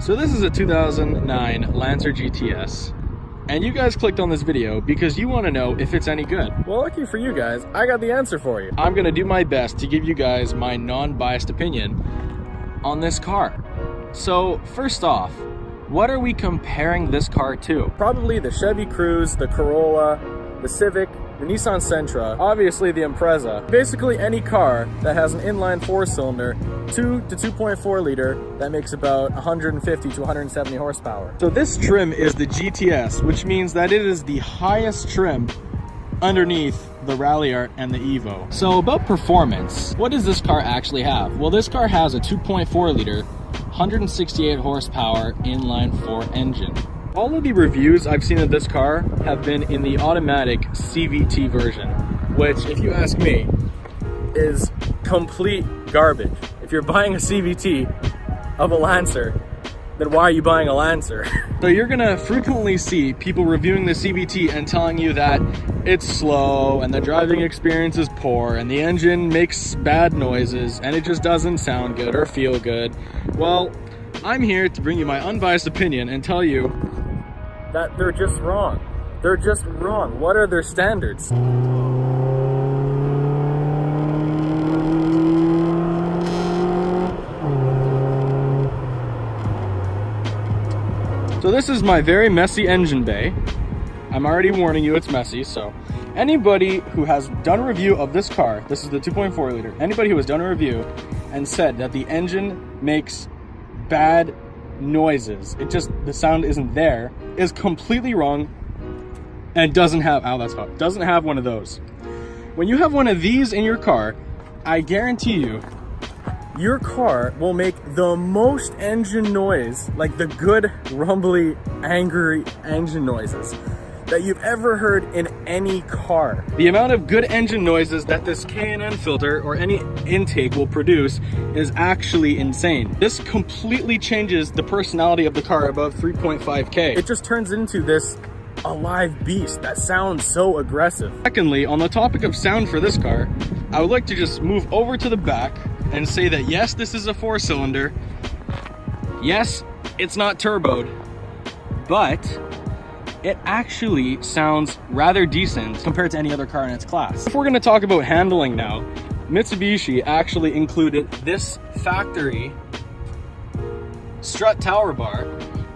So this is a 2009 Lancer GTS, and you guys clicked on this video because you want to know if it's any good. Well, lucky for you guys, I got the answer for you. I'm gonna do my best to give you guys my non-biased opinion on this car. So first off, what are we comparing this car to? Probably the Chevy Cruze, the Corolla, the Civic, the Nissan Sentra, obviously the Impreza. Basically any car that has an inline 4-cylinder, 2 to 2.4 liter, that makes about 150 to 170 horsepower. So this trim is the GTS, which means that it is the highest trim underneath the Rally Art and the Evo. So about performance, what does this car actually have? Well, this car has a 2.4 liter, 168 horsepower inline 4 engine. All of the reviews I've seen of this car have been in the automatic CVT version, which, if you ask me, is complete garbage. If you're buying a CVT of a Lancer, then why are you buying a Lancer? So you're gonna frequently see people reviewing the CVT and telling you that it's slow and the driving experience is poor and the engine makes bad noises and it just doesn't sound good or feel good. Well, I'm here to bring you my unbiased opinion and tell you that they're just wrong. They're just wrong. What are their standards? So this is my very messy engine bay. I'm already warning you it's messy, so anybody who has done a review of this car, this is the 2.4 liter, anybody who has done a review and said that the engine makes bad noises, the sound isn't there, is completely wrong and doesn't have, doesn't have one of those. When you have one of these in your car, I guarantee you, your car will make the most engine noise, like the good, rumbly, angry engine noises that you've ever heard in any car. The amount of good engine noises that this K&N filter or any intake will produce is actually insane. This completely changes the personality of the car above 3.5K. It just turns into this alive beast that sounds so aggressive. Secondly, on the topic of sound for this car, I would like to just move over to the back and say that yes, this is a 4-cylinder. Yes, it's not turboed, but it actually sounds rather decent compared to any other car in its class. If we're gonna talk about handling now, Mitsubishi actually included this factory strut tower bar,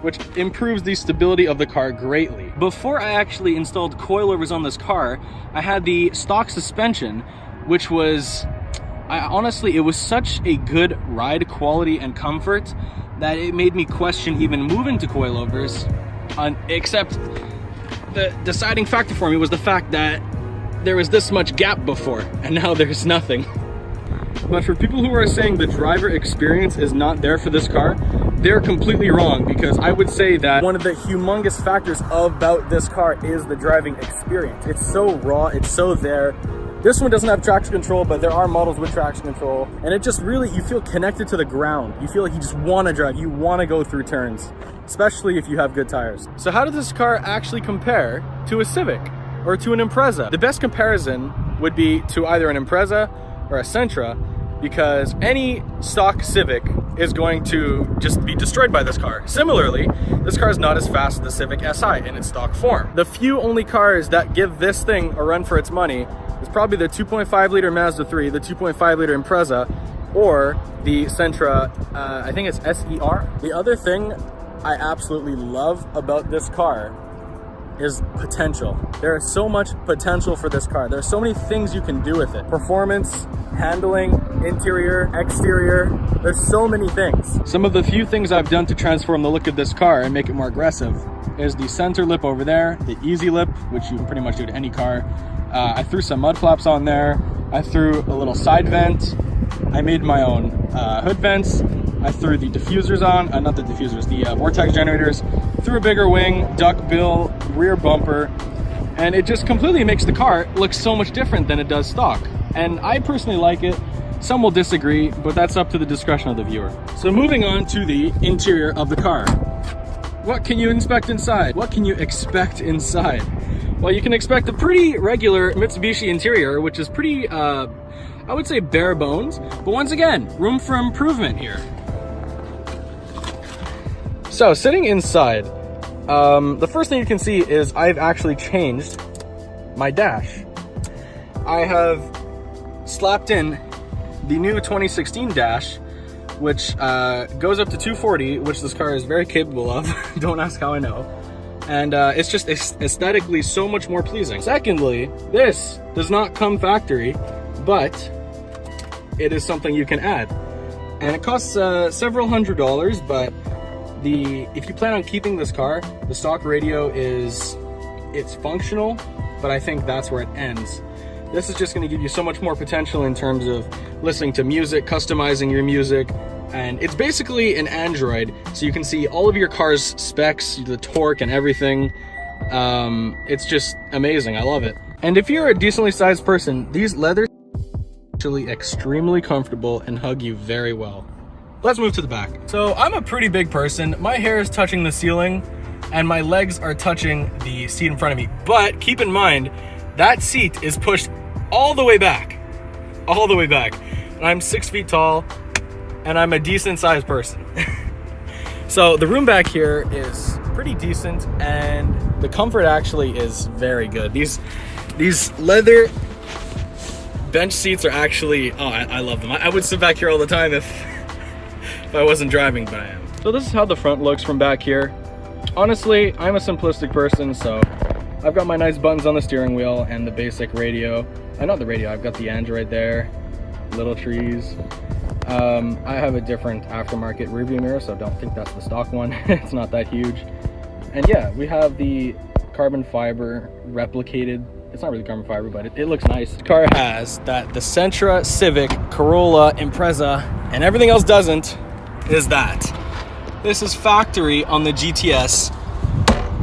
which improves the stability of the car greatly. Before I actually installed coilovers on this car, I had the stock suspension, which was, honestly, it was such a good ride quality and comfort that it made me question even moving to coilovers. Except the deciding factor for me was the fact that there was this much gap before and now there's nothing. But for people who are saying the driver experience is not there for this car, they're completely wrong, because I would say that one of the humongous factors about this car is the driving experience. It's so raw, it's so there. This one doesn't have traction control, but there are models with traction control. And it just really, you feel connected to the ground. You feel like you just want to drive. You want to go through turns, especially if you have good tires. So how does this car actually compare to a Civic or to an Impreza? The best comparison would be to either an Impreza or a Sentra, because any stock Civic is going to just be destroyed by this car. Similarly, this car is not as fast as the Civic Si in its stock form. The few only cars that give this thing a run for its money is probably the 2.5 liter Mazda 3, the 2.5 liter Impreza, or the Sentra, I think it's SER. The other thing I absolutely love about this car is potential. There is so much potential for this car. There are so many things you can do with it. Performance, handling, interior, exterior, there's so many things. Some of the few things I've done to transform the look of this car and make it more aggressive is the center lip over there, the easy lip, which you can pretty much do to any car. I threw some mud flaps on there. I threw a little side vent. I made my own hood vents. I threw the diffusers on, not the diffusers, the vortex generators. Threw a bigger wing, duck bill, rear bumper, and it just completely makes the car look so much different than it does stock. And I personally like it. Some will disagree, but that's up to the discretion of the viewer. So moving on to the interior of the car. What can you inspect inside? What can you expect inside? Well, you can expect a pretty regular Mitsubishi interior, which is pretty, I would say bare bones, but once again, room for improvement here. So sitting inside, the first thing you can see is I've actually changed my dash. I have slapped in the new 2016 dash, which goes up to 240, which this car is very capable of. Don't ask how I know. And it's just aesthetically so much more pleasing. Secondly, this does not come factory, but it is something you can add. And it costs several $100s, but if you plan on keeping this car, the stock radio it's functional, but I think that's where it ends. This is just going to give you so much more potential in terms of listening to music, customizing your music, and it's basically an Android, so you can see all of your car's specs, the torque and everything. It's just amazing. I love it. And if you're a decently sized person, these leathers are actually extremely comfortable and hug you very well. Let's move to the back. So I'm a pretty big person. My hair is touching the ceiling and my legs are touching the seat in front of me. But keep in mind, that seat is pushed all the way back. All the way back. And I'm 6 feet tall and I'm a decent sized person. So the room back here is pretty decent and the comfort actually is very good. These leather bench seats are actually, oh, I love them. I would sit back here all the time if I wasn't driving, but I am. So this is how the front looks from back here. Honestly, I'm a simplistic person, so I've got my nice buttons on the steering wheel and the basic radio. Not the radio, I've got the Android there, little trees. I have a different aftermarket rearview mirror, so don't think that's the stock one. It's not that huge. And yeah, we have the carbon fiber replicated. It's not really carbon fiber, but it looks nice. The car has that the Sentra, Civic, Corolla, Impreza, and everything else doesn't, is that. This is factory on the GTS,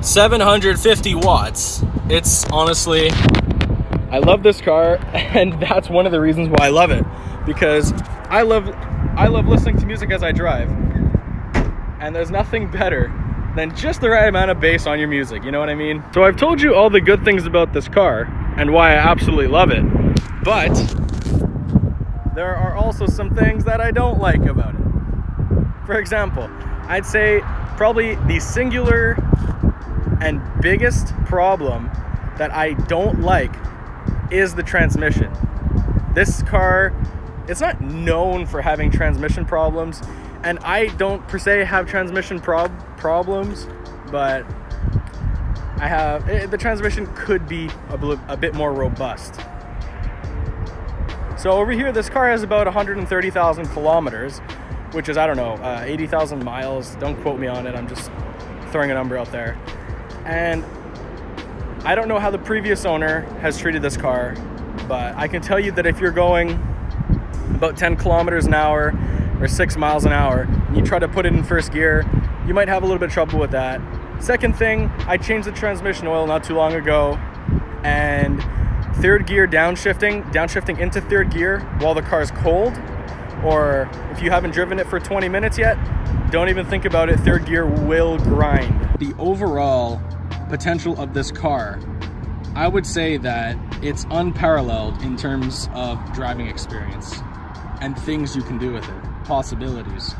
750 watts. It's honestly, I love this car, and that's one of the reasons why I love it, because I love listening to music as I drive, and there's nothing better than just the right amount of bass on your music, you know what I mean? So I've told you all the good things about this car and why I absolutely love it, but there are also some things that I don't like about it. For example, I'd say probably the singular and biggest problem that I don't like is the transmission. This car, it's not known for having transmission problems, and I don't per se have transmission problems, but the transmission could be a bit more robust. So over here, this car has about 130,000 kilometers, which is, I don't know, 80,000 miles. Don't quote me on it, I'm just throwing a number out there. And I don't know how the previous owner has treated this car, but I can tell you that if you're going about 10 kilometers an hour or 6 miles an hour, and you try to put it in first gear, you might have a little bit of trouble with that. Second thing, I changed the transmission oil not too long ago, and third gear downshifting into third gear while the car's cold, or if you haven't driven it for 20 minutes yet, don't even think about it, third gear will grind. The overall potential of this car, I would say that it's unparalleled in terms of driving experience and things you can do with it, possibilities.